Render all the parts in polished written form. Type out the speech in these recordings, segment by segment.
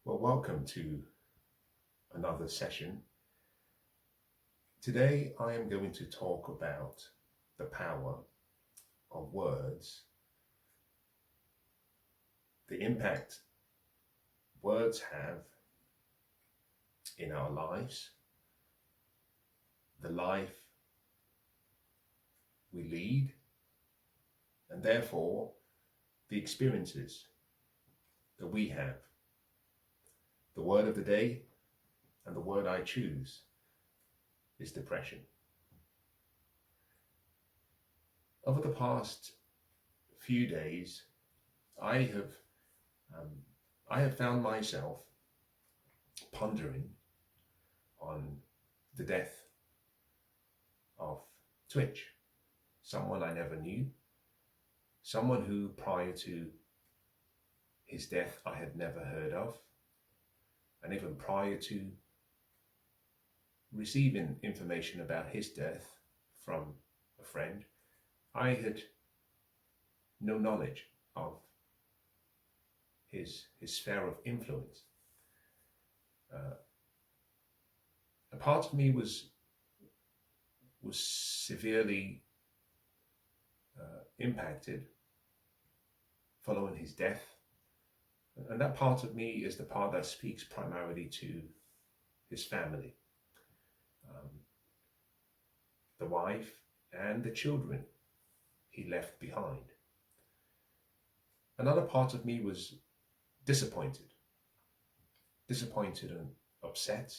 Well, welcome to another session. Today I am going to talk about the power of words, the impact words have in our lives, the life we lead, and therefore the experiences that we have. The word of the day and the word I choose is depression. Over the past few days, I have um, I have found myself pondering on the death of Twitch, someone I never knew, someone who prior to his death I had never heard of, and even prior to receiving information about his death from a friend, I had no knowledge of his sphere of influence. A part of me was severely impacted following his death, and that part of me is the part that speaks primarily to his family, the wife and the children he left behind. Another part of me was disappointed and upset,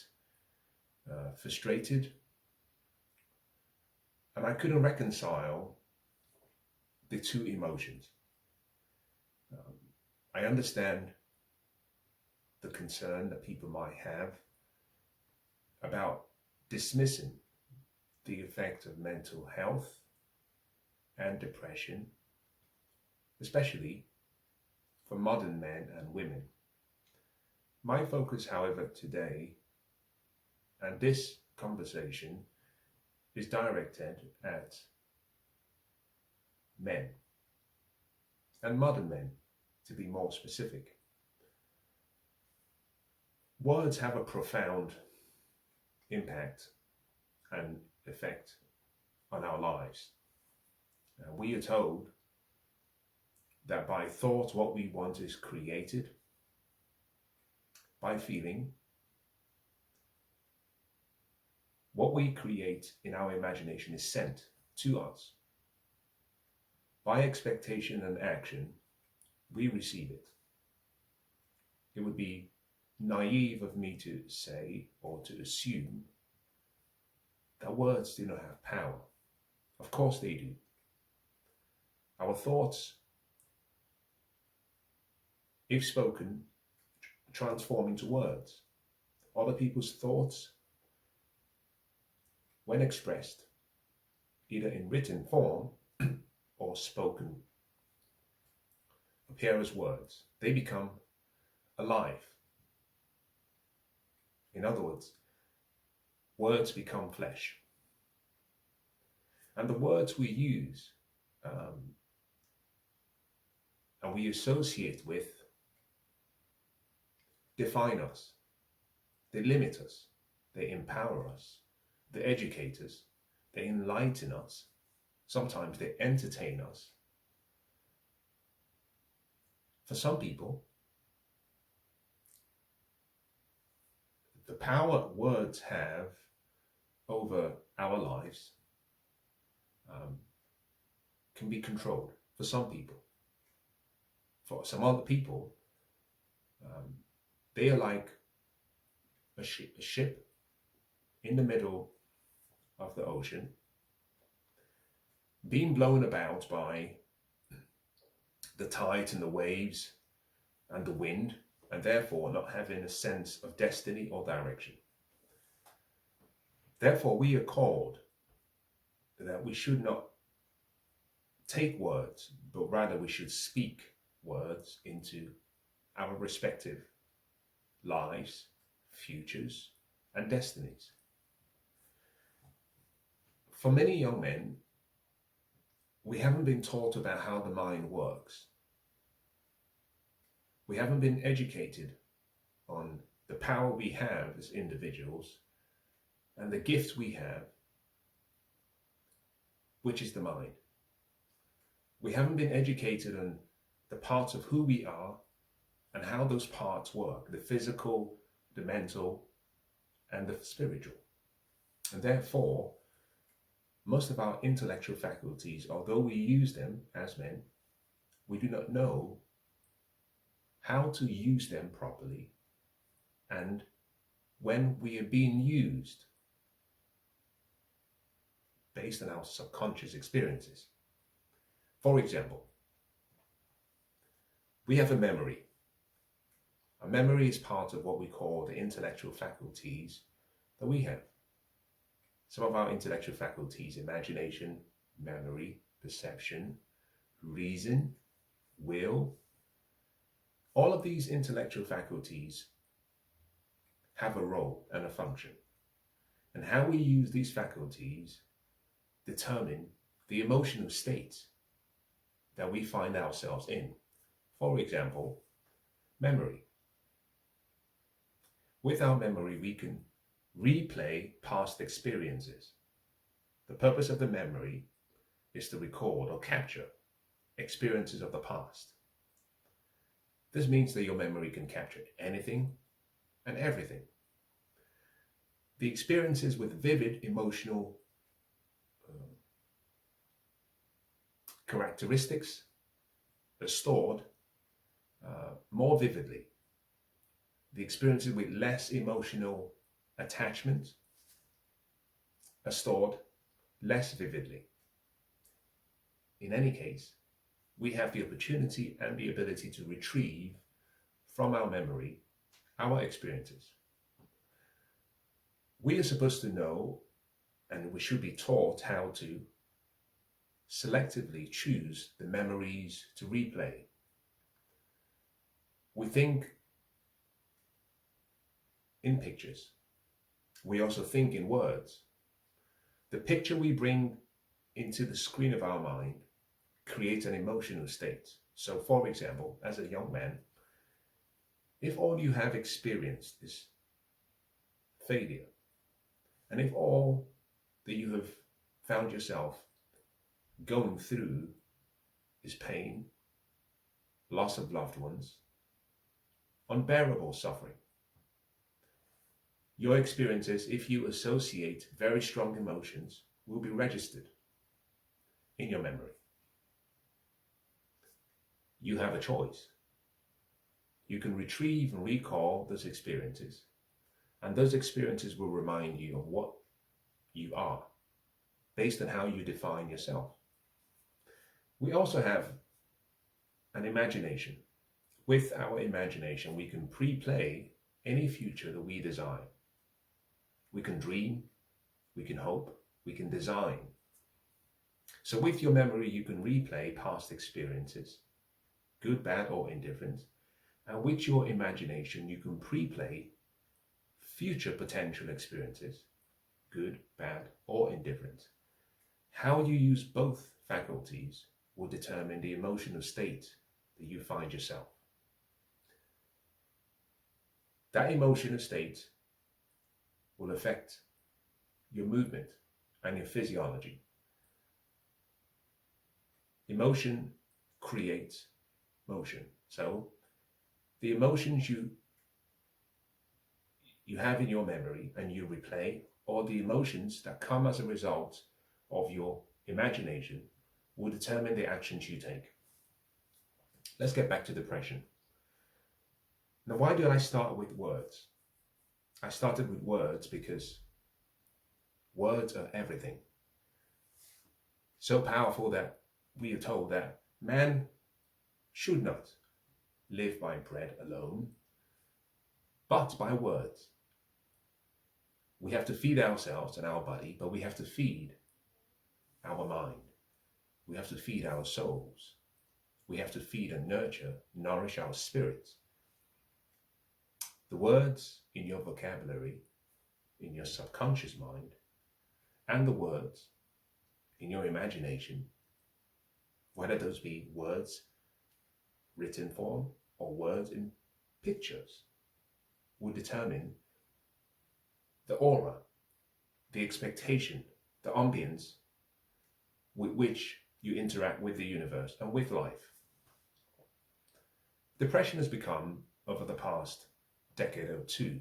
frustrated, and I couldn't reconcile the two emotions. I understand the concern that people might have about dismissing the effect of mental health and depression, especially for modern men and women. My focus, however, today and this conversation is directed at men, and modern men, to be more specific. Words have a profound impact and effect on our lives. We are told that by thought, what we want is created. By feeling, what we create in our imagination is sent to us. By expectation and action, we receive it. It would be naive of me to say or to assume that words do not have power. Of course they do. Our thoughts, if spoken, transform into words. Other people's thoughts, when expressed, either in written form or spoken, appear as words. They become alive. In other words, words become flesh. And the words we use and we associate with define us. They limit us. They empower us. They educate us. They enlighten us. Sometimes they entertain us. For some people, the power words have over our lives can be controlled. For some people. For some other people, they are like a ship in the middle of the ocean, being blown about by the tides and the waves and the wind, and therefore not having a sense of destiny or direction. Therefore, we are called that we should not take words, but rather we should speak words into our respective lives, futures, and destinies. For many young men, we haven't been taught about how the mind works. We haven't been educated on the power we have as individuals and the gift we have, which is the mind. We haven't been educated on the parts of who we are and how those parts work, the physical, the mental, and the spiritual. And therefore, most of our intellectual faculties, although we use them as men, we do not know how to use them properly and when we are being used based on our subconscious experiences. For example, we have a memory. A memory is part of what we call the intellectual faculties that we have. Some of our intellectual faculties: imagination, memory, perception, reason, will. All of these intellectual faculties have a role and a function. And how we use these faculties determine the emotional state that we find ourselves in. For example, memory. With our memory, we can replay past experiences. The purpose of the memory is to record or capture experiences of the past. This means that your memory can capture anything and everything. The experiences with vivid emotional characteristics are stored more vividly. The experiences with less emotional attachment are stored less vividly. In any case, we have the opportunity and the ability to retrieve from our memory our experiences. We are supposed to know, and we should be taught how to selectively choose the memories to replay. We think in pictures. We also think in words. The picture we bring into the screen of our mind creates an emotional state. So, for example, as a young man, if all you have experienced is failure, and if all that you have found yourself going through is pain, loss of loved ones, unbearable suffering, your experiences, if you associate very strong emotions, will be registered in your memory. You have a choice. You can retrieve and recall those experiences, and those experiences will remind you of what you are, based on how you define yourself. We also have an imagination. With our imagination, we can pre-play any future that we desire. We can dream, we can hope, we can design. So with your memory, you can replay past experiences, good, bad, or indifferent. And with your imagination, you can pre-play future potential experiences, good, bad, or indifferent. How you use both faculties will determine the emotional state that you find yourself. That emotional state will affect your movement and your physiology. Emotion creates motion. So the emotions you have in your memory and you replay, or the emotions that come as a result of your imagination, will determine the actions you take. Let's get back to depression. Now, why did I start with words? I started with words because words are everything. So powerful that we are told that man should not live by bread alone, but by words. We have to feed ourselves and our body, but we have to feed our mind. We have to feed our souls. We have to feed and nurture, nourish our spirits. The words in your vocabulary, in your subconscious mind, and the words in your imagination, whether those be words written form or words in pictures, will determine the aura, the expectation, the ambience with which you interact with the universe and with life. Depression has become, over the past decade or two,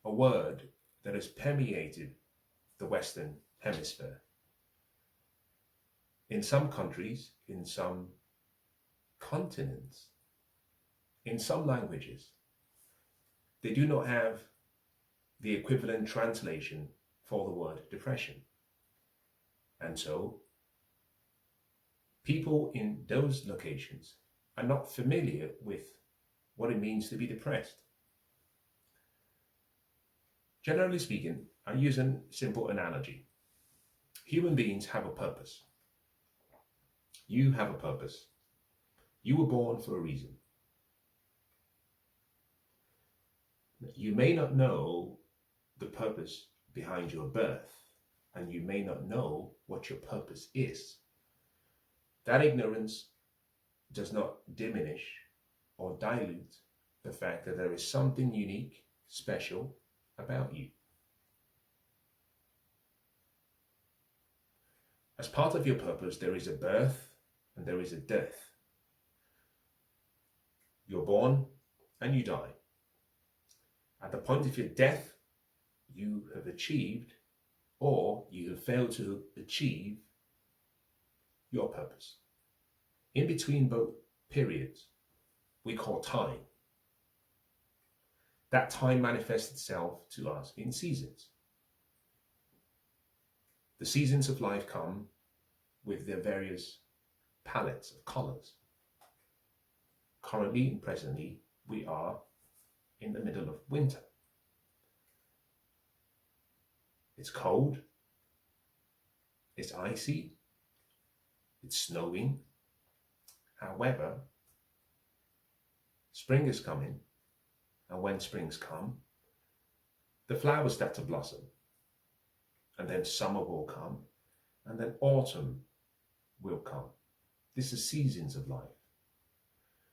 a word that has permeated the Western Hemisphere. In some countries, in some continents, in some languages, they do not have the equivalent translation for the word depression. And so, people in those locations are not familiar with what it means to be depressed. Generally speaking, I use a simple analogy. Human beings have a purpose. You have a purpose. You were born for a reason. You may not know the purpose behind your birth, and you may not know what your purpose is. That ignorance does not diminish or dilute the fact that there is something unique, special about you. As part of your purpose, there is a birth and there is a death. You're born and you die. At the point of your death, you have achieved or you have failed to achieve your purpose. In between both periods, we call time. That time manifests itself to us in seasons. The seasons of life come with their various palettes of colors. Currently and presently, we are in the middle of winter. It's cold, it's icy, it's snowing. However, spring is coming, and when springs come, the flowers start to blossom, and then summer will come, and then autumn will come. This is seasons of life.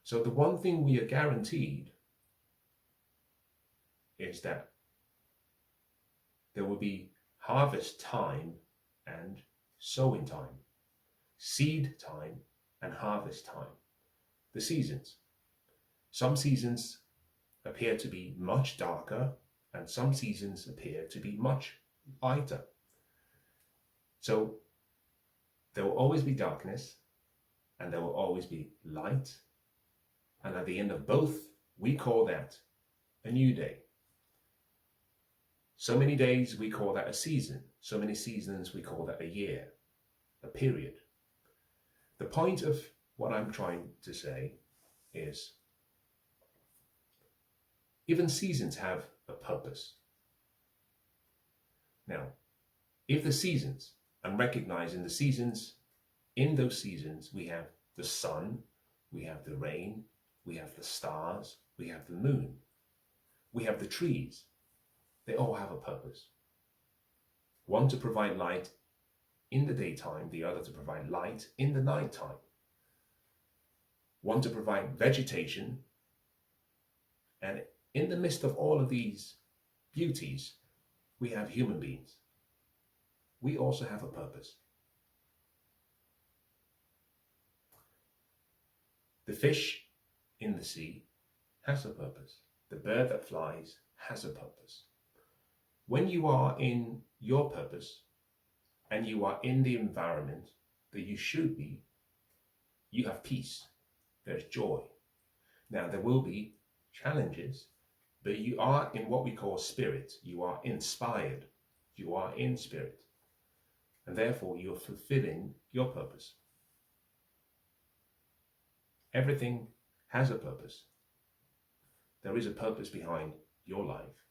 So the one thing we are guaranteed is that there will be harvest time and sowing time, seed time and harvest time, the seasons. Some seasons appear to be much darker and some seasons appear to be much lighter. So there will always be darkness and there will always be light. And at the end of both, we call that a new day. So many days, we call that a season. So many seasons, we call that a year, a period. The point of what I'm trying to say is even seasons have a purpose. Now, if the seasons, and recognizing the seasons, in those seasons, we have the sun, we have the rain, we have the stars, we have the moon, we have the trees. They all have a purpose. One to provide light in the daytime, the other to provide light in the nighttime. One to provide vegetation, and in the midst of all of these beauties, we have human beings. We also have a purpose. The fish in the sea has a purpose. The bird that flies has a purpose. When you are in your purpose and you are in the environment that you should be, you have peace, there's joy. Now there will be challenges, but you are in what we call spirit. You are inspired. You are in spirit. And therefore you're fulfilling your purpose. Everything has a purpose. There is a purpose behind your life.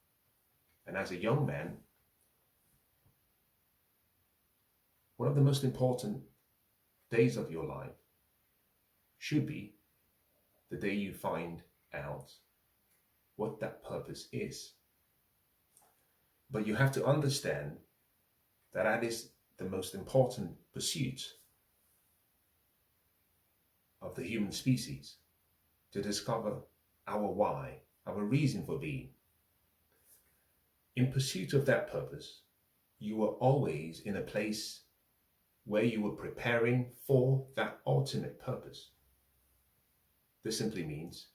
And as a young man, one of the most important days of your life should be the day you find out what that purpose is. But you have to understand that that is the most important pursuit of the human species, to discover our why, our reason for being, In pursuit of that purpose, you were always in a place where you were preparing for that ultimate purpose. This simply means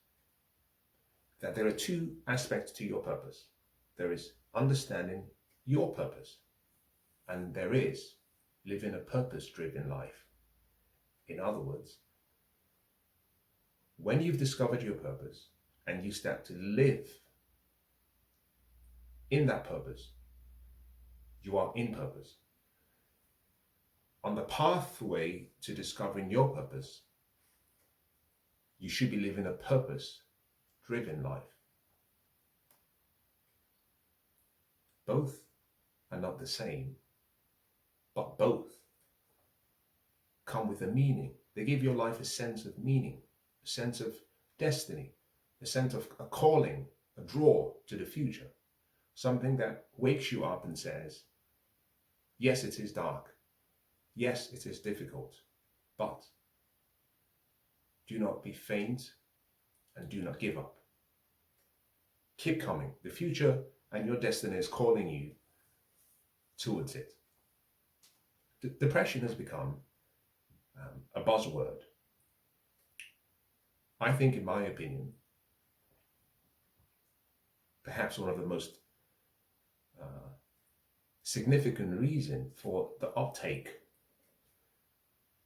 that there are two aspects to your purpose. There is understanding your purpose, and there is living a purpose-driven life. In other words, when you've discovered your purpose and you start to live in that purpose, you are in purpose. On the pathway to discovering your purpose, you should be living a purpose-driven life. Both are not the same, but both come with a meaning. They give your life a sense of meaning, a sense of destiny, a sense of a calling, a draw to the future. Something that wakes you up and says, yes, it is dark. Yes, it is difficult, but do not be faint and do not give up. Keep coming. The future and your destiny is calling you towards it. Depression has become a buzzword. I think, in my opinion, perhaps one of the most significant reason for the uptake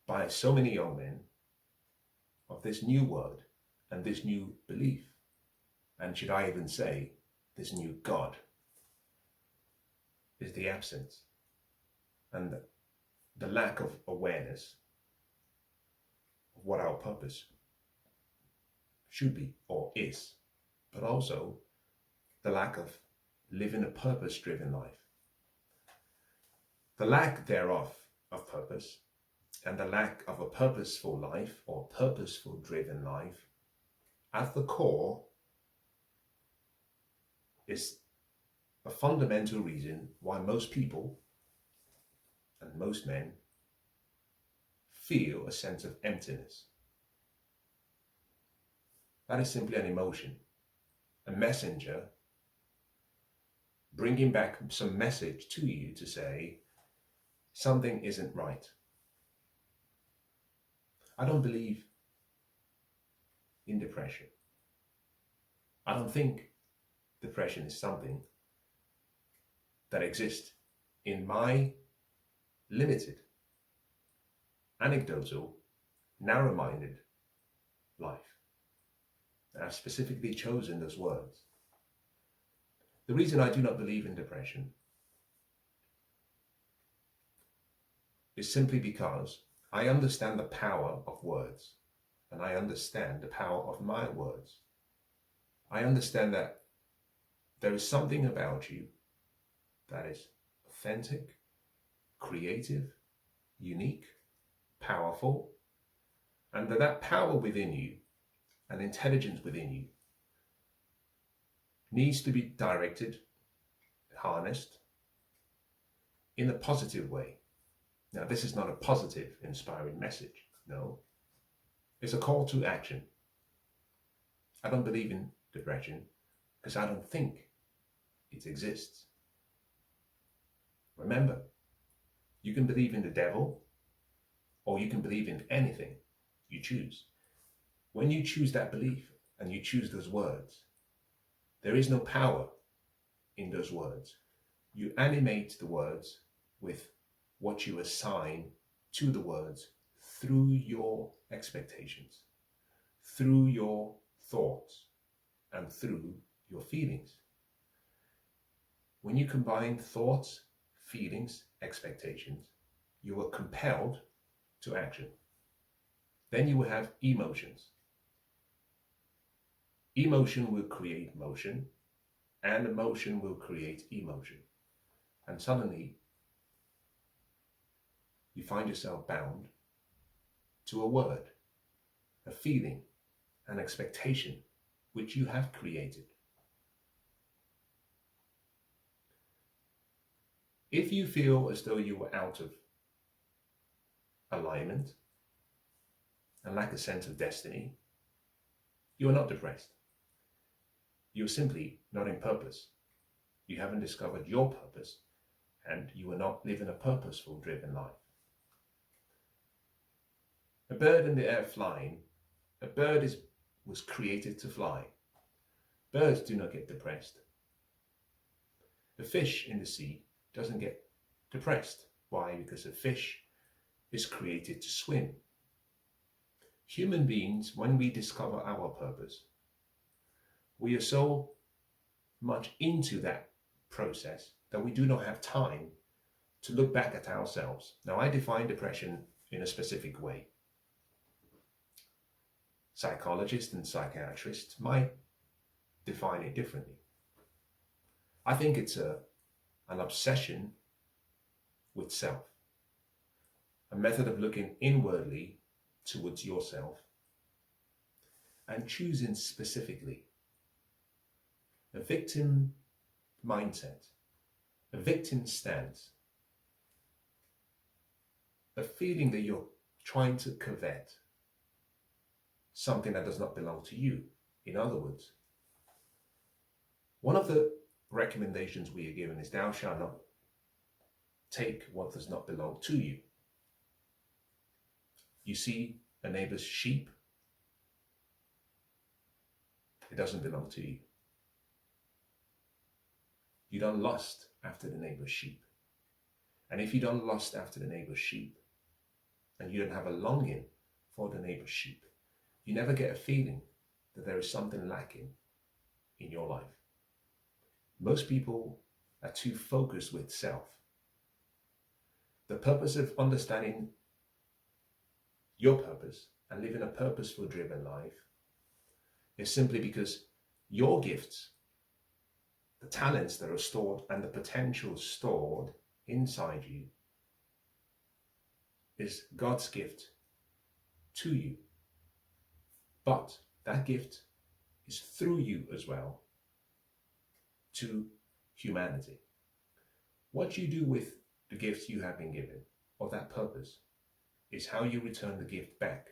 by so many young men of this new word and this new belief, and should I even say, this new God, is the absence and the lack of awareness of what our purpose should be or is, but also the lack of living a purpose-driven life. The lack thereof of purpose and the lack of a purposeful life or purposeful driven life at the core is a fundamental reason why most people and most men feel a sense of emptiness. That is simply an emotion, a messenger bringing back some message to you to say something isn't right. I don't believe in depression. I don't think depression is something that exists in my limited, anecdotal, narrow-minded life. And I've specifically chosen those words. The reason I do not believe in depression is simply because I understand the power of words, and I understand the power of my words. I understand that there is something about you that is authentic, creative, unique, powerful, and that power within you and intelligence within you needs to be directed, harnessed in a positive way. Now, this is not a positive, inspiring message. No, it's a call to action. I don't believe in depression because I don't think it exists. Remember, you can believe in the devil or you can believe in anything you choose. When you choose that belief and you choose those words, there is no power in those words. You animate the words with what you assign to the words through your expectations, through your thoughts, and through your feelings. When you combine thoughts, feelings, expectations, you are compelled to action. Then you will have emotions. Emotion will create motion, and emotion will create emotion. And suddenly, you find yourself bound to a word, a feeling, an expectation which you have created. If you feel as though you were out of alignment and lack a sense of destiny, you are not depressed. You're simply not in purpose. You haven't discovered your purpose, and you are not living a purposeful, driven life. A bird in the air flying, a bird was created to fly. Birds do not get depressed. A fish in the sea doesn't get depressed. Why? Because a fish is created to swim. Human beings, when we discover our purpose, we are so much into that process that we do not have time to look back at ourselves. Now, I define depression in a specific way. Psychologists and psychiatrists might define it differently. I think it's an obsession with self, a method of looking inwardly towards yourself and choosing specifically a victim mindset, a victim stance, a feeling that you're trying to covet something that does not belong to you. In other words, one of the recommendations we are given is thou shalt not take what does not belong to you. You see a neighbor's sheep, it doesn't belong to you. You don't lust after the neighbor's sheep. And if you don't lust after the neighbor's sheep, and you don't have a longing for the neighbor's sheep, you never get a feeling that there is something lacking in your life. Most people are too focused with self. The purpose of understanding your purpose and living a purposeful, driven life is simply because your gifts, the talents that are stored and the potential stored inside you, is God's gift to you. But that gift is through you as well to humanity. What you do with the gifts you have been given, or that purpose, is how you return the gift back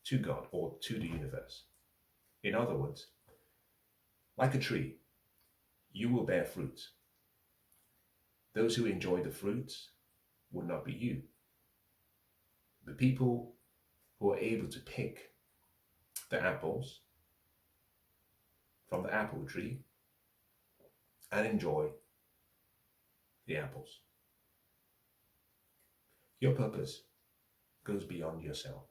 to God or to the universe. In other words, like a tree, you will bear fruit. Those who enjoy the fruits would not be you. The people who are able to pick the apples from the apple tree and enjoy the apples. Your purpose goes beyond yourself.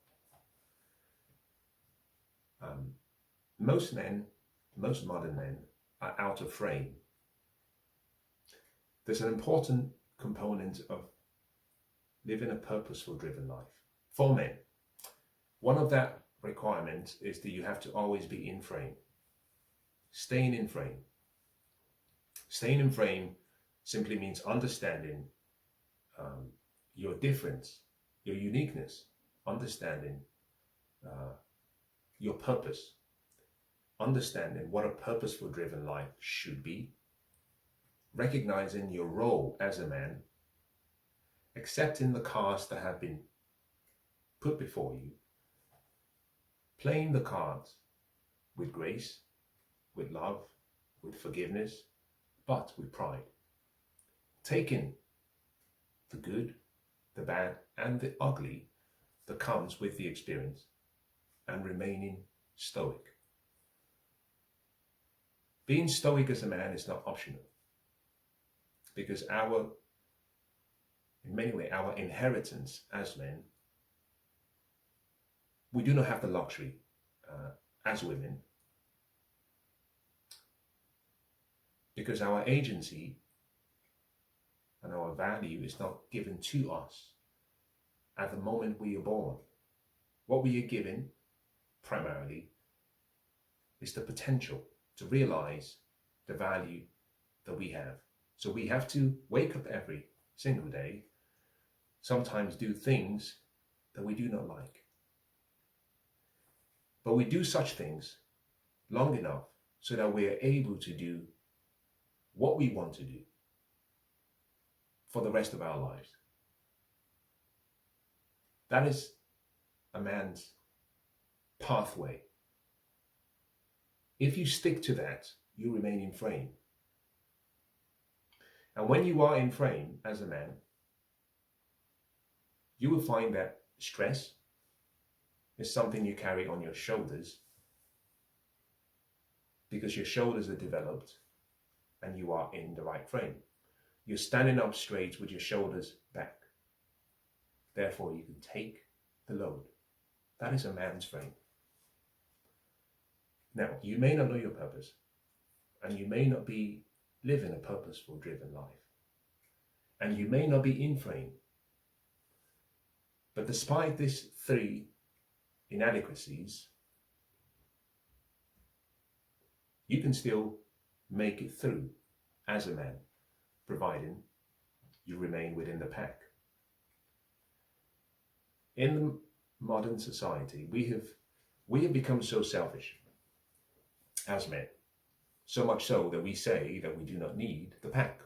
Most modern men are out of frame. There's an important component of living a purposeful, driven life for men. One of that requirements is that you have to always be in frame. Staying in frame. Staying in frame simply means understanding your difference, your uniqueness, understanding your purpose, understanding what a purposeful, driven life should be, recognizing your role as a man, accepting the cards that have been put before you, playing the cards with grace, with love, with forgiveness, but with pride, taking the good, the bad, and the ugly that comes with the experience, and remaining stoic. Being stoic as a man is not optional, because in many ways, our inheritance as men, we do not have the luxury as women, because our agency and our value is not given to us at the moment we are born. What we are given primarily is the potential to realize the value that we have. So we have to wake up every single day, sometimes do things that we do not like. But we do such things long enough so that we are able to do what we want to do for the rest of our lives. That is a man's pathway. If you stick to that, you remain in frame. And when you are in frame as a man, you will find that stress is something you carry on your shoulders because your shoulders are developed and you are in the right frame. You're standing up straight with your shoulders back. Therefore, you can take the load. That is a man's frame. Now, you may not know your purpose, and you may not be living a purposeful, driven life, and you may not be in frame. But despite these three inadequacies, you can still make it through as a man, providing you remain within the pack. In the modern society, we have become so selfish as men, so much so that we say that we do not need the pack.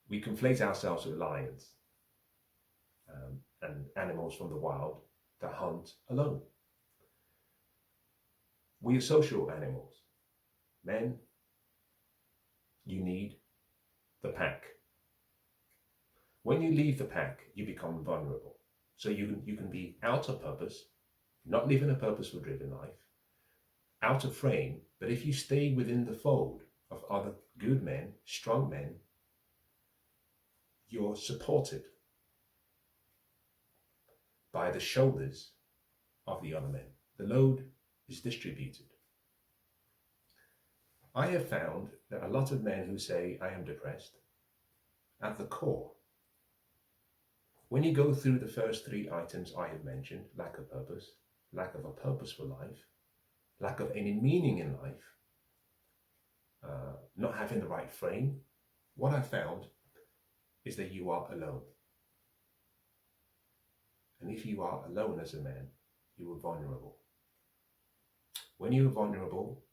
We conflate ourselves with lions and animals from the wild that hunt alone. We are social animals. Men, you need the pack. When you leave the pack, you become vulnerable. So you can be out of purpose, not living a purposeful driven life, out of frame, but if you stay within the fold of other good men, strong men, you're supported by the shoulders of the other men. The load is distributed. I have found that a lot of men who say, I am depressed, at the core, when you go through the first three items I have mentioned, lack of purpose, lack of a purposeful life, lack of any meaning in life, not having the right frame, what I found is that you are alone. And if you are alone as a man, you are vulnerable. When you are vulnerable,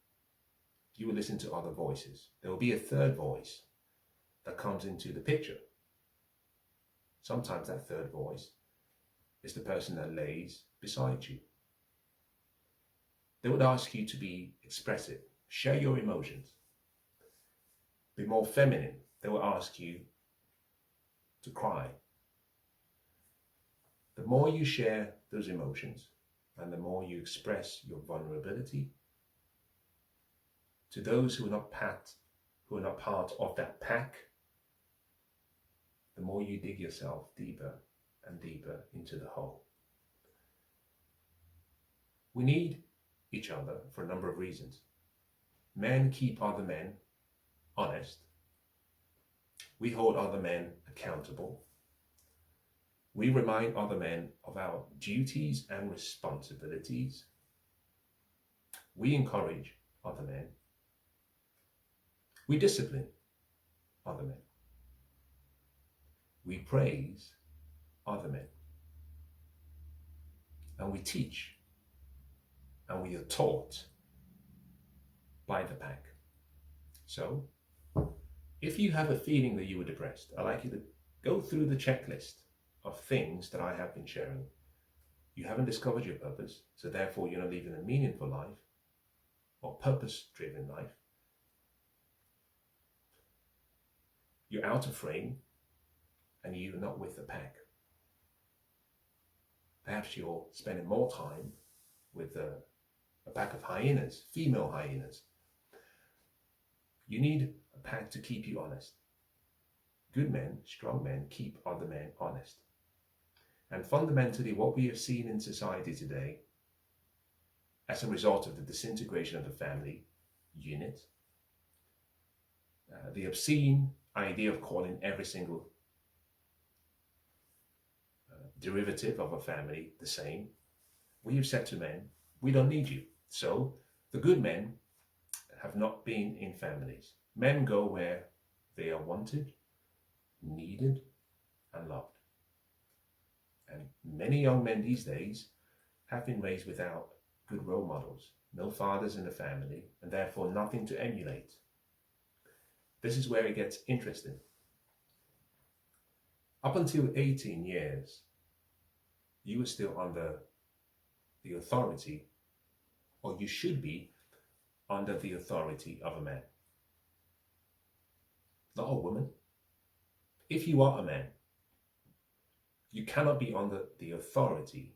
you will listen to other voices. There will be a third voice that comes into the picture. Sometimes that third voice is the person that lays beside you. They would ask you to be expressive, share your emotions, be more feminine. They will ask you to cry. The more you share those emotions and the more you express your vulnerability to those who are not part of that pack, the more you dig yourself deeper and deeper into the hole. We need each other for a number of reasons. Men keep other men honest. We hold other men accountable. We remind other men of our duties and responsibilities. We encourage other men. We discipline other men. We praise other men. And we teach. And we are taught by the pack. So, if you have a feeling that you were depressed, I'd like you to go through the checklist of things that I have been sharing. You haven't discovered your purpose, so therefore you're not living a meaningful life or purpose-driven life. You're out of frame and you're not with the pack. Perhaps you're spending more time with a pack of hyenas, female hyenas. You need a pack to keep you honest. Good men, strong men, keep other men honest. And fundamentally, what we have seen in society today, as a result of the disintegration of the family unit, the obscene idea of calling every single derivative of a family the same, we have said to men, we don't need you. So the good men have not been in families. Men go where they are wanted, needed, and loved. And many young men these days have been raised without good role models, no fathers in the family, and therefore nothing to emulate. This is where it gets interesting. Up until 18 years, you were still under the authority, or you should be under the authority of a man. not a woman. If you are a man, you cannot be under the authority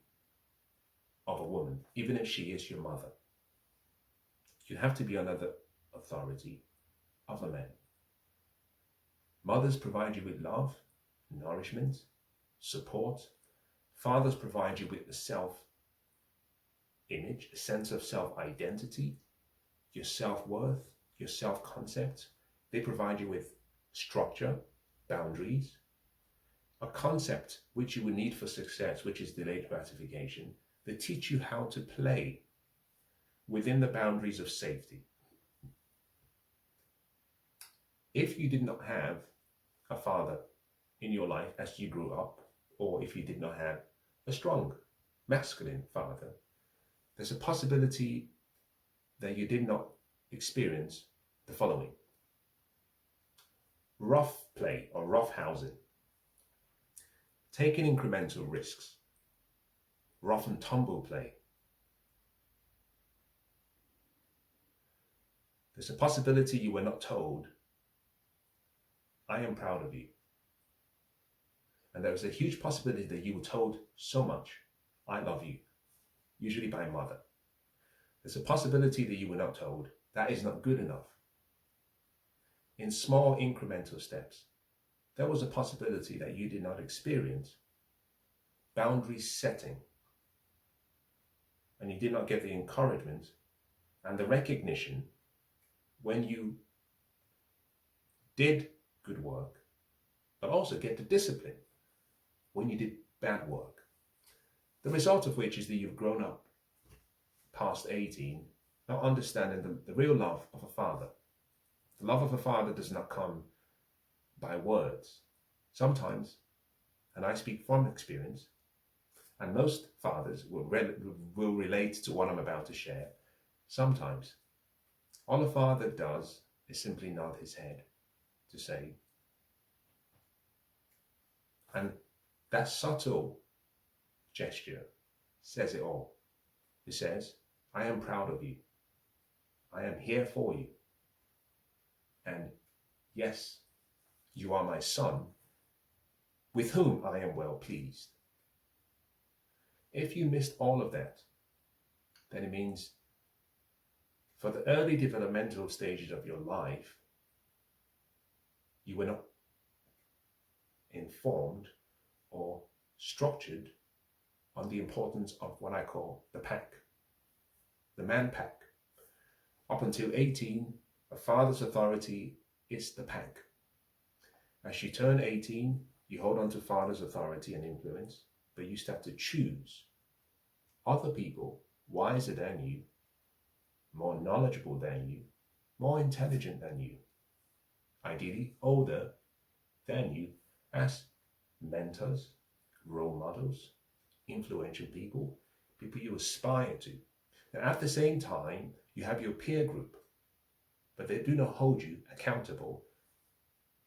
of a woman, even if she is your mother. You have to be under the authority of a man. Mothers provide you with love, nourishment, support. Fathers provide you with the self-image, a sense of self-identity, your self-worth, your self-concept. They provide you with structure, boundaries, a concept which you will need for success, which is delayed gratification. They teach you how to play within the boundaries of safety. If you did not have a father in your life as you grew up, or if you did not have a strong masculine father, there's a possibility that you did not experience the following: rough play or rough housing, taking incremental risks, rough and tumble play. There's a possibility you were not told, I am proud of you. And there is a huge possibility that you were told so much, I love you, usually by a mother. There's a possibility that you were not told, that is not good enough. In small incremental steps, there was a possibility that you did not experience boundary setting, and you did not get the encouragement and the recognition when you did good work, but also get the discipline when you did bad work. The result of which is that you've grown up past 18, not understanding the real love of a father. The love of a father does not come by words. Sometimes, and I speak from experience, and most fathers will relate to what I'm about to share, sometimes all a father does is simply nod his head to say, and that subtle gesture says it all. It says, I am proud of you. I am here for you. And yes, you are my son, with whom I am well pleased. If you missed all of that, then it means for the early developmental stages of your life, you were not informed or structured on the importance of what I call the pack, the man pack. Up until 18, a father's authority is the pack. As you turn 18, you hold on to father's authority and influence, but you start to choose other people wiser than you, more knowledgeable than you, more intelligent than you, ideally older than you, as mentors, role models, influential people, people you aspire to. And at the same time, you have your peer group, but they do not hold you accountable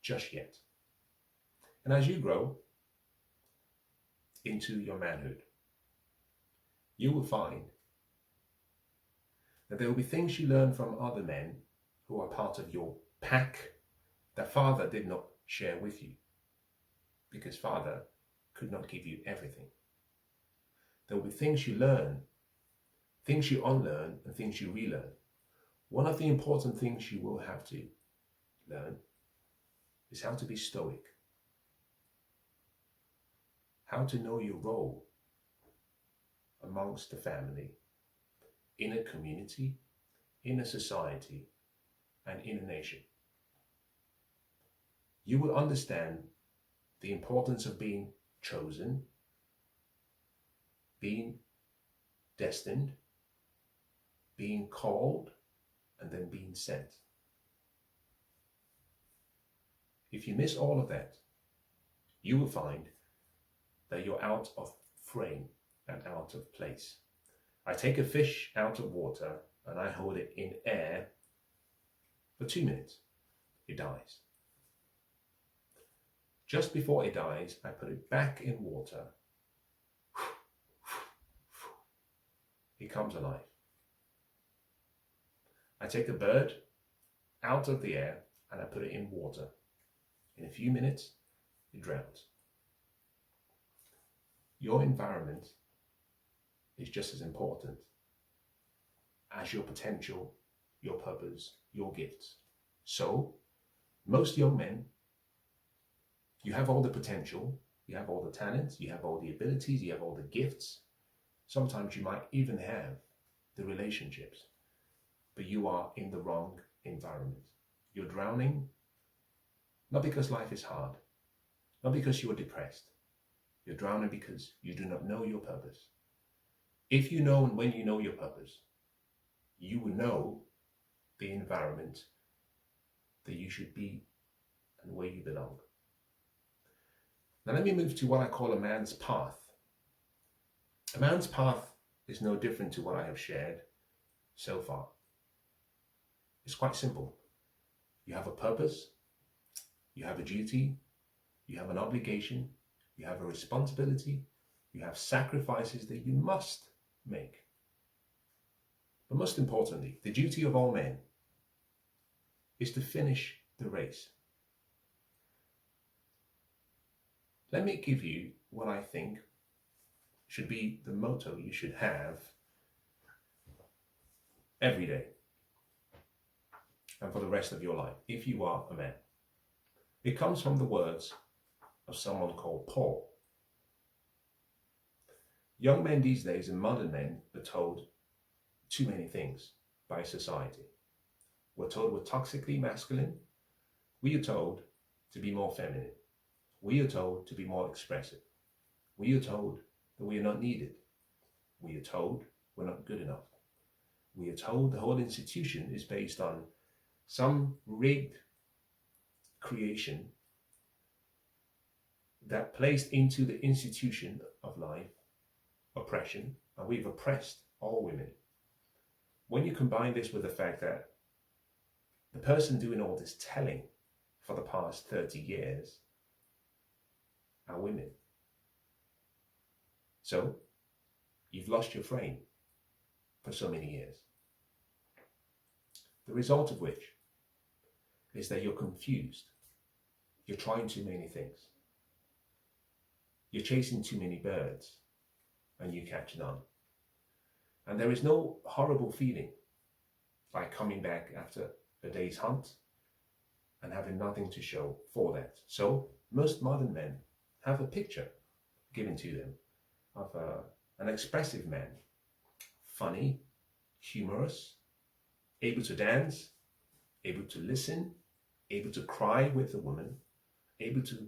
just yet. And as you grow into your manhood, you will find that there will be things you learn from other men who are part of your pack that father did not share with you, because father could not give you everything. There will be things you learn, things you unlearn, and things you relearn. One of the important things you will have to learn is how to be stoic, how to know your role amongst the family, in a community, in a society, and in a nation. You will understand the importance of being chosen, being destined, being called, and then being sent. If you miss all of that, you will find that you're out of frame and out of place. I take a fish out of water and I hold it in air for 2 minutes. It dies. Just before it dies, I put it back in water. It comes alive. I take a bird out of the air and I put it in water. In a few minutes, it drowns. Your environment is just as important as your potential, your purpose, your gifts. So, most young men, you have all the potential, you have all the talents, you have all the abilities, you have all the gifts. Sometimes you might even have the relationships, but you are in the wrong environment. You're drowning, not because life is hard, not because you're depressed. You're drowning because you do not know your purpose. If you know and when you know your purpose, you will know the environment that you should be and where you belong. Now let me move to what I call a man's path. A man's path is no different to what I have shared so far. It's quite simple. You have a purpose, you have a duty, you have an obligation, you have a responsibility, you have sacrifices that you must make. But most importantly, the duty of all men is to finish the race. Let me give you what I think should be the motto you should have every day and for the rest of your life, if you are a man. It comes from the words of someone called Paul. Young men these days and modern men are told too many things by society. We're told we're toxically masculine. We are told to be more feminine. We are told to be more expressive. We are told that we are not needed. We are told we're not good enough. We are told the whole institution is based on some rigged creation that placed into the institution of life oppression, and we've oppressed all women. When you combine this with the fact that the person doing all this telling for the past 30 years are women. So, you've lost your frame for so many years. The result of which is that you're confused. You're trying too many things. You're chasing too many birds and you catch none. And there is no horrible feeling like coming back after a day's hunt and having nothing to show for that. So most modern men have a picture given to them of an expressive man, funny, humorous, able to dance, able to listen, able to cry with a woman, able to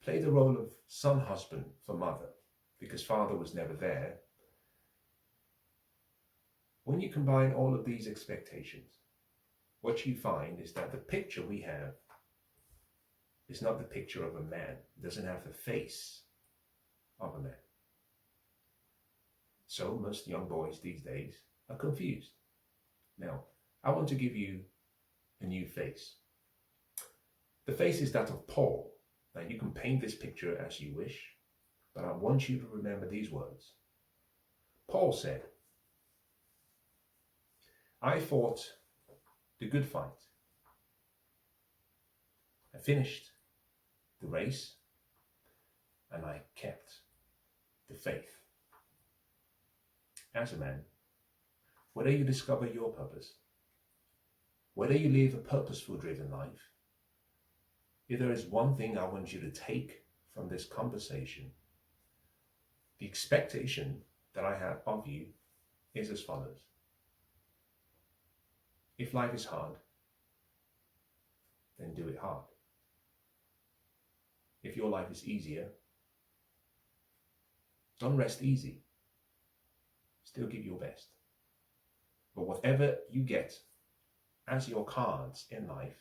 play the role of son husband for mother, because father was never there. When you combine all of these expectations, what you find is that the picture we have is not the picture of a man. It doesn't have the face of a man. So most young boys these days are confused. Now, I want to give you a new face. The face is that of Paul. Now, you can paint this picture as you wish, but I want you to remember these words. Paul said, I fought the good fight. I finished the race, and I kept the faith. As a man, whether you discover your purpose, whether you live a purposeful driven life, if there is one thing I want you to take from this conversation, the expectation that I have of you is as follows. If life is hard, then do it hard. If your life is easier, don't rest easy. Still give your best. But whatever you get as your cards in life,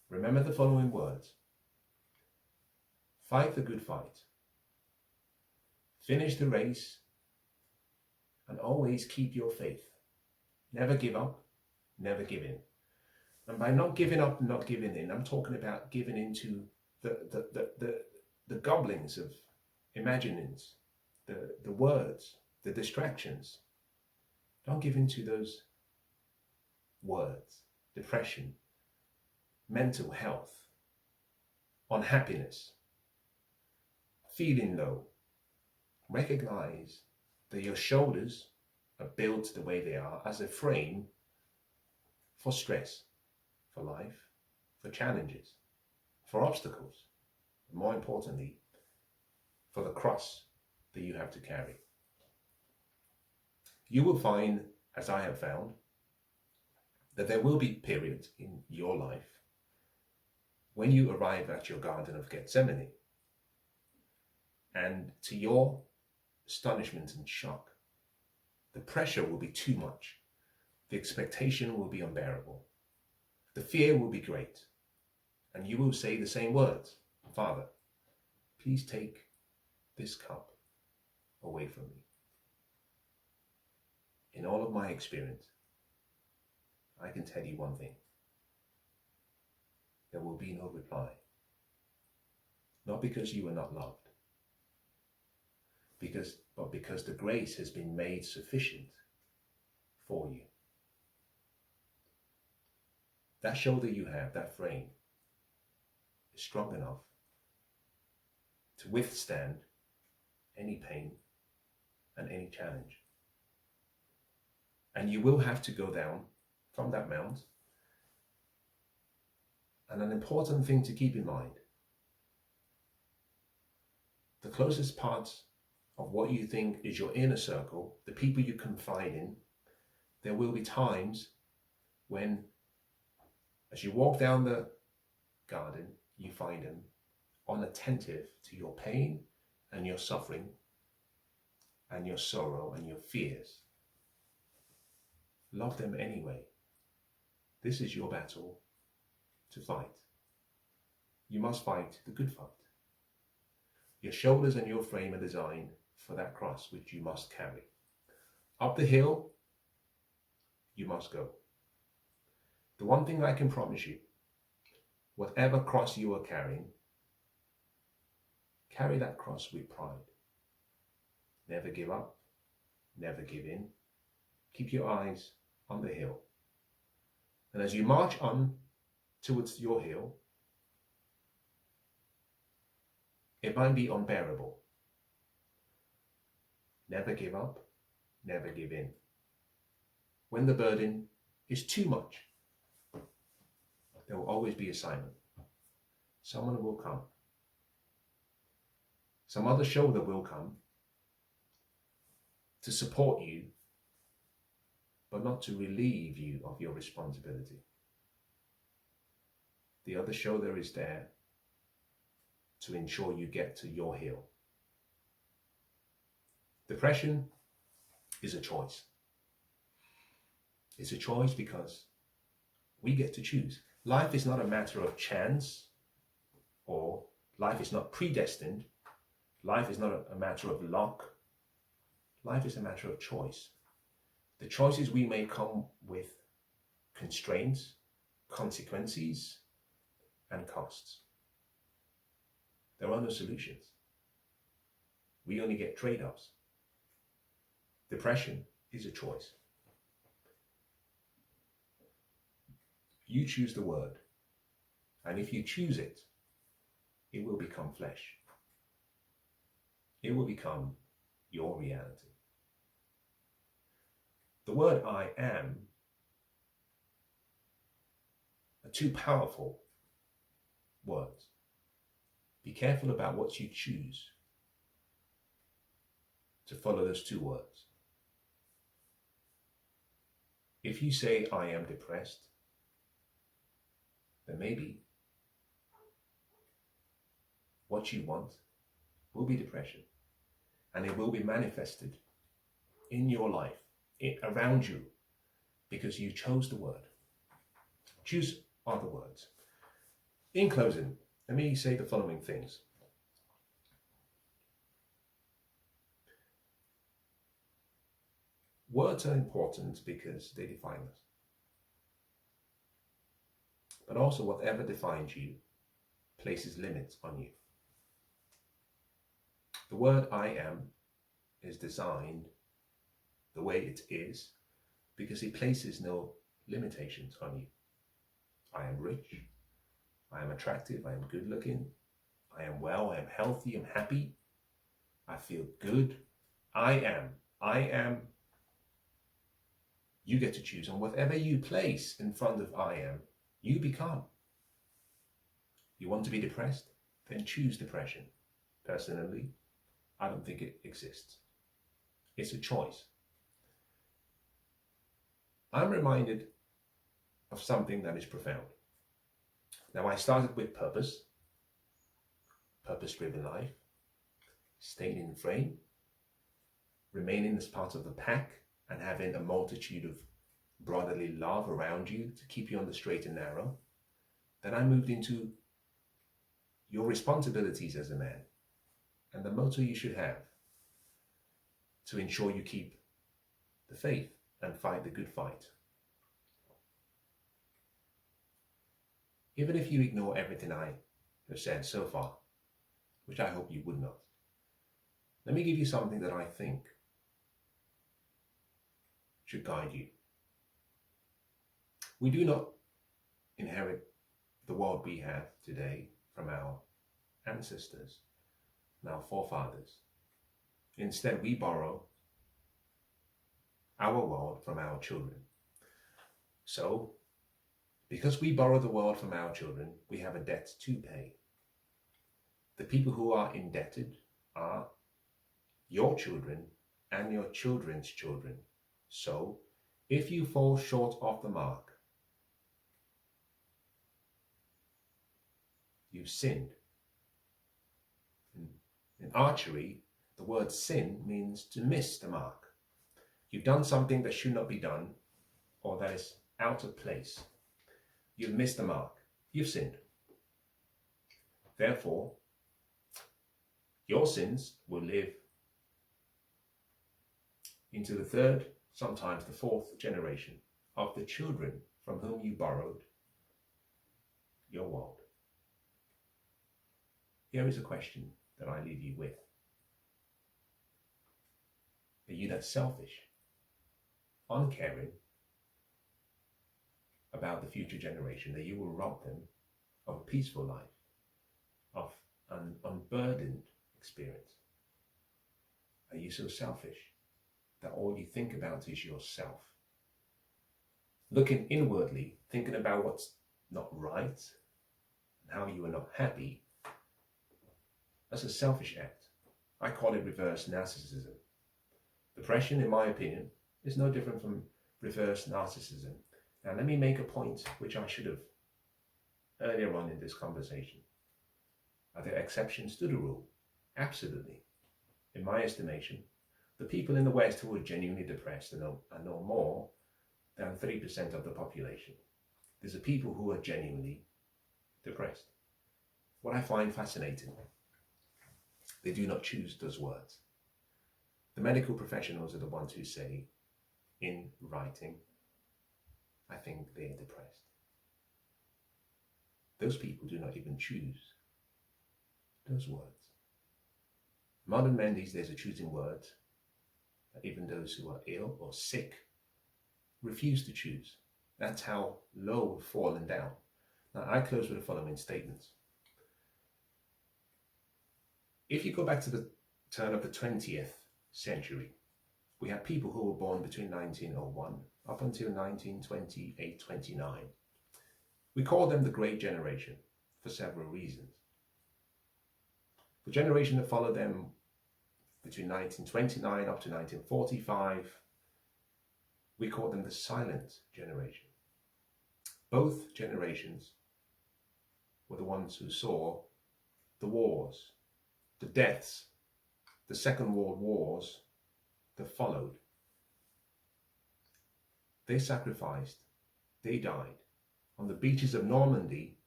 remember the following words. Fight the good fight. Finish the race. And always keep your faith. Never give up. Never give in. And by not giving up and not giving in, I'm talking about giving into the gobblings of imaginings, the words, the distractions. Don't give in to those words. Depression, mental health, unhappiness, feeling low, recognize that your shoulders are built the way they are as a frame for stress, for life, for challenges, for obstacles, and more importantly, for the cross that you have to carry. You will find, as I have found, that there will be periods in your life when you arrive at your Garden of Gethsemane, and to your astonishment and shock, the pressure will be too much, the expectation will be unbearable, the fear will be great, and you will say the same words: Father, please take this cup away from me. In all of my experience, I can tell you one thing: there will be no reply. Not because you are not loved, but because the grace has been made sufficient for you. That shoulder you have, that frame, is strong enough to withstand any pain and any challenge. And you will have to go down from that mount. And an important thing to keep in mind: the closest parts of what you think is your inner circle, the people you confide in, there will be times when, as you walk down the garden, you find them unattentive to your pain and your suffering and your sorrow and your fears. Love them anyway. This is your battle to fight. You must fight the good fight. Your shoulders and your frame are designed for that cross which you must carry. Up the hill, you must go. The one thing I can promise you: whatever cross you are carrying, carry that cross with pride. Never give up, never give in. Keep your eyes on the hill. And as you march on towards your hill, it might be unbearable. Never give up, never give in. When the burden is too much, there will always be a Simon. Someone will come. Some other shoulder will come to support you, but not to relieve you of your responsibility. The other shoulder is there to ensure you get to your hill. Depression is a choice. It's a choice because we get to choose. Life is not a matter of chance, or life is not predestined. Life is not a matter of luck. Life is a matter of choice. The choices we make come with constraints, consequences, and costs. There are no solutions. We only get trade-offs. Depression is a choice. You choose the word, and if you choose it, it will become flesh. It will become your reality. The word I am are two powerful words. Be careful about what you choose to follow those two words. If you say, I am depressed, then maybe what you want will be depression, and it will be manifested in your life, around you, because you chose the word. Choose other words. In closing, let me say the following things. Words are important because they define us. But also, whatever defines you places limits on you. The word I am is designed the way it is because it places no limitations on you. I am rich, I am attractive, I am good looking, I am well, I am healthy, I'm happy, I feel good. I am. You get to choose, and whatever you place in front of I am, you become. You want to be depressed? Then choose depression. Personally, I don't think it exists. It's a choice. I'm reminded of something that is profound. Now, I started with purpose-driven life, staying in the frame, remaining as part of the pack, and having a multitude of brotherly love around you to keep you on the straight and narrow. Then I moved into your responsibilities as a man and the motto you should have to ensure you keep the faith and fight the good fight. Even if you ignore everything I have said so far, which I hope you would not, let me give you something that I think should guide you. We do not inherit the world we have today from our ancestors and our forefathers. Instead, we borrow our world from our children. So, because we borrow the world from our children, we have a debt to pay. The people who are indebted are your children and your children's children. So, if you fall short of the mark, you've sinned. In archery, the word sin means to miss the mark. You've done something that should not be done, or that is out of place. You've missed the mark. You've sinned. Therefore, your sins will live into the third, sometimes the fourth generation of the children from whom you borrowed your world. Here is a question that I leave you with. Are you that selfish, uncaring about the future generation that you will rob them of a peaceful life, of an unburdened experience? Are you so selfish that all you think about is yourself? Looking inwardly, thinking about what's not right and how you are not happy, that's a selfish act. I call it reverse narcissism. Depression, in my opinion, is no different from reverse narcissism. Now, let me make a point which I should have earlier on in this conversation. Are there exceptions to the rule? Absolutely. In my estimation, the people in the West who are genuinely depressed are no more than 3% of the population. There's a people who are genuinely depressed. What I find fascinating, they do not choose those words. The medical professionals are the ones who say, in writing, I think they're depressed. Those people do not even choose those words. Modern men these days are choosing words that even those who are ill or sick refuse to choose. That's how low we've fallen down. Now, I close with the following statements. If you go back to the turn of the 20th century, we had people who were born between 1901 up until 1928-29. We call them the Great Generation for several reasons. The generation that followed them between 1929 up to 1945, we call them the Silent Generation. Both generations were the ones who saw the wars, the deaths, the Second World Wars that followed. They sacrificed, they died on the beaches of Normandy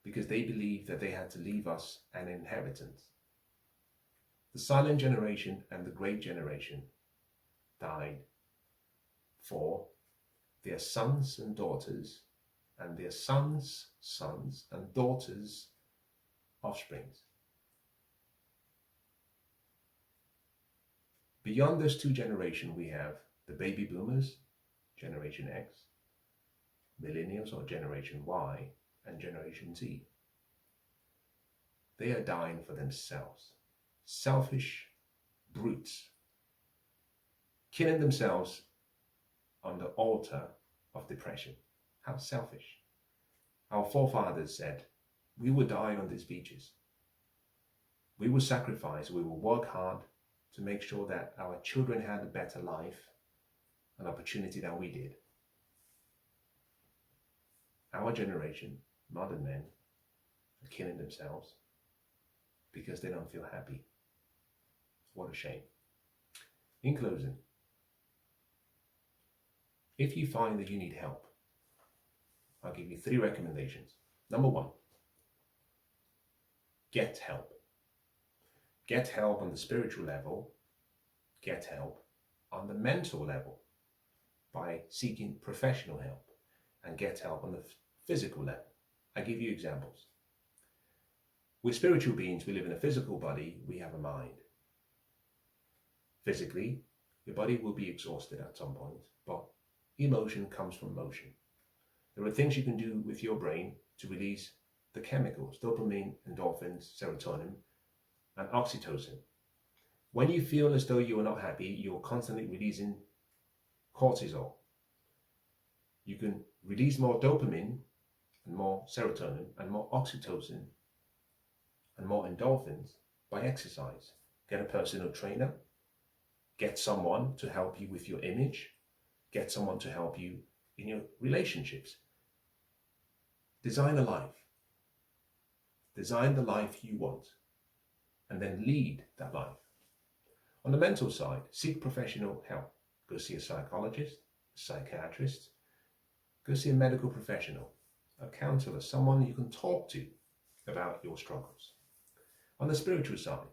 because they believed that they had to leave us an inheritance. The Silent Generation and the Great Generation died for their sons and daughters and their sons' sons and daughters' offsprings. Beyond those two generations, we have the baby boomers, Generation X, millennials or Generation Y, and Generation Z. They are dying for themselves. Selfish brutes, killing themselves on the altar of depression. How selfish. Our forefathers said, we will die on these beaches. We will sacrifice, we will work hard to make sure that our children had a better life, an opportunity than we did. Our generation, modern men, are killing themselves because they don't feel happy. What a shame. In closing, if you find that you need help, I'll give you 3 recommendations. Number 1, get help. Get help on the spiritual level. Get help on the mental level by seeking professional help, and get help on the physical level. I give you examples. We're spiritual beings. We live in a physical body. We have a mind. Physically, your body will be exhausted at some point, but emotion comes from motion. There are things you can do with your brain to release the chemicals, dopamine, endorphins, serotonin, and oxytocin. When you feel as though you are not happy, you're constantly releasing cortisol. You can release more dopamine and more serotonin and more oxytocin and more endorphins by exercise. Get a personal trainer. Get someone to help you with your image. Get someone to help you in your relationships. Design a life. Design the life you want, and then lead that life. On the mental side, seek professional help. Go see a psychologist, a psychiatrist. Go see a medical professional, a counselor, someone you can talk to about your struggles. On the spiritual side,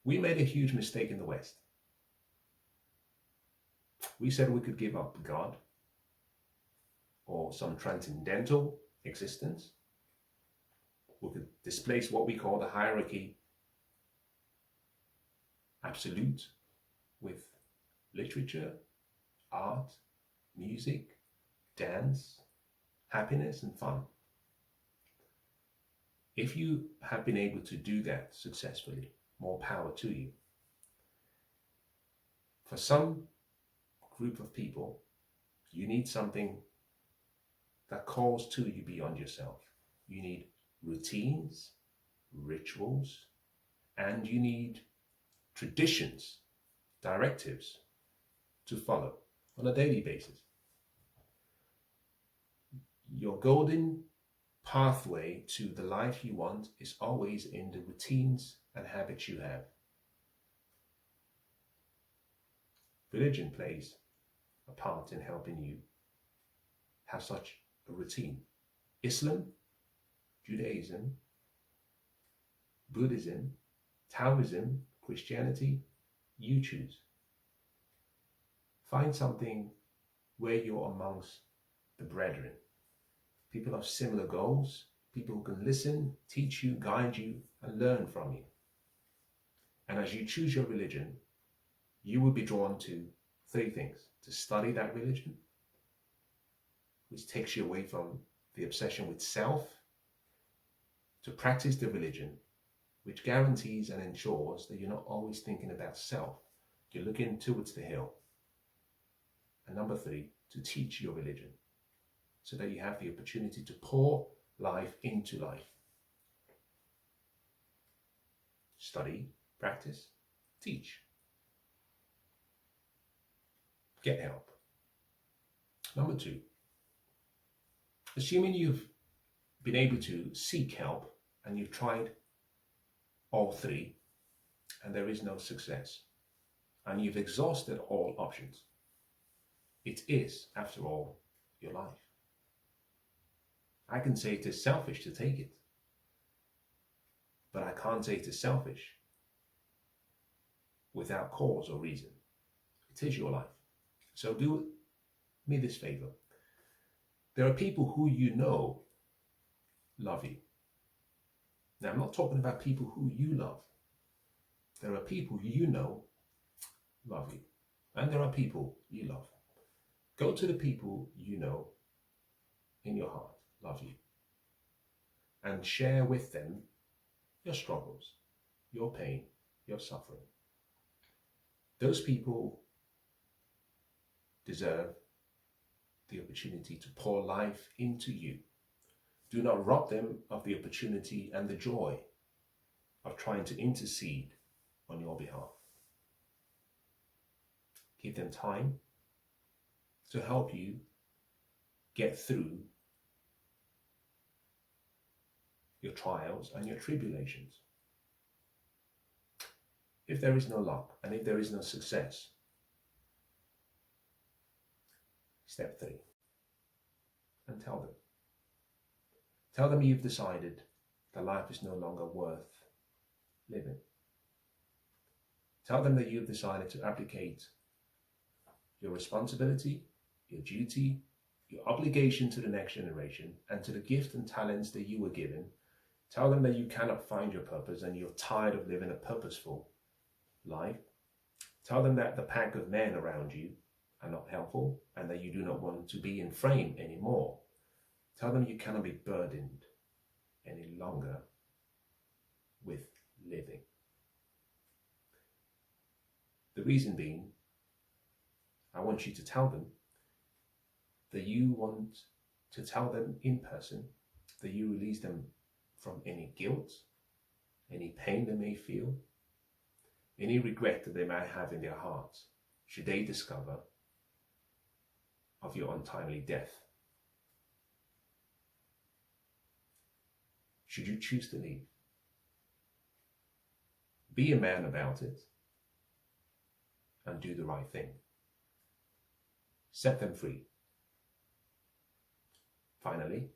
we made a huge mistake in the West. We said we could give up God or some transcendental existence. We could displace what we call the hierarchy absolute with literature, art, music, dance, happiness, and fun. If you have been able to do that successfully, more power to you. For some group of people, you need something that calls to you beyond yourself. You need routines, rituals, and you need traditions, directives to follow on a daily basis. Your golden pathway to the life you want is always in the routines and habits you have. Religion plays a part in helping you have such a routine. Islam, Judaism, Buddhism, Taoism, Christianity, you choose. Find something where you're amongst the brethren, people of similar goals, people who can listen, teach you, guide you, and learn from you. And as you choose your religion, you will be drawn to 3 things. To study that religion, which takes you away from the obsession with self, to practice the religion, which guarantees and ensures that you're not always thinking about self. You're looking towards the hill. And number 3, to teach your religion, so that you have the opportunity to pour life into life. Study, practice, teach. Get help. Number 2, assuming you've been able to seek help and you've tried all 3 and there is no success, and you've exhausted all options, it is, after all, your life. I can say it is selfish to take it, but I can't say it is selfish without cause or reason. It is your life. So do me this favor. There are people who you know love you. Now, I'm not talking about people who you love. There are people you know love you. And there are people you love. Go to the people you know in your heart love you. and share with them your struggles, your pain, your suffering. Those people deserve the opportunity to pour life into you. Do not rob them of the opportunity and the joy of trying to intercede on your behalf. Give them time to help you get through your trials and your tribulations. If there is no luck and if there is no success, step 3, and tell them. Tell them you've decided that life is no longer worth living. Tell them that you've decided to abdicate your responsibility, your duty, your obligation to the next generation, and to the gift and talents that you were given. Tell them that you cannot find your purpose and you're tired of living a purposeful life. Tell them that the pack of men around you are not helpful and that you do not want to be in frame anymore. Tell them you cannot be burdened any longer with living. The reason being, I want you to tell them that you want to tell them in person that you release them from any guilt, any pain they may feel, any regret that they might have in their hearts should they discover of your untimely death. Should you choose to leave, be a man about it and do the right thing. Set them free. Finally,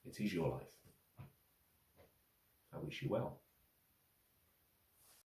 it is your life. I wish you well.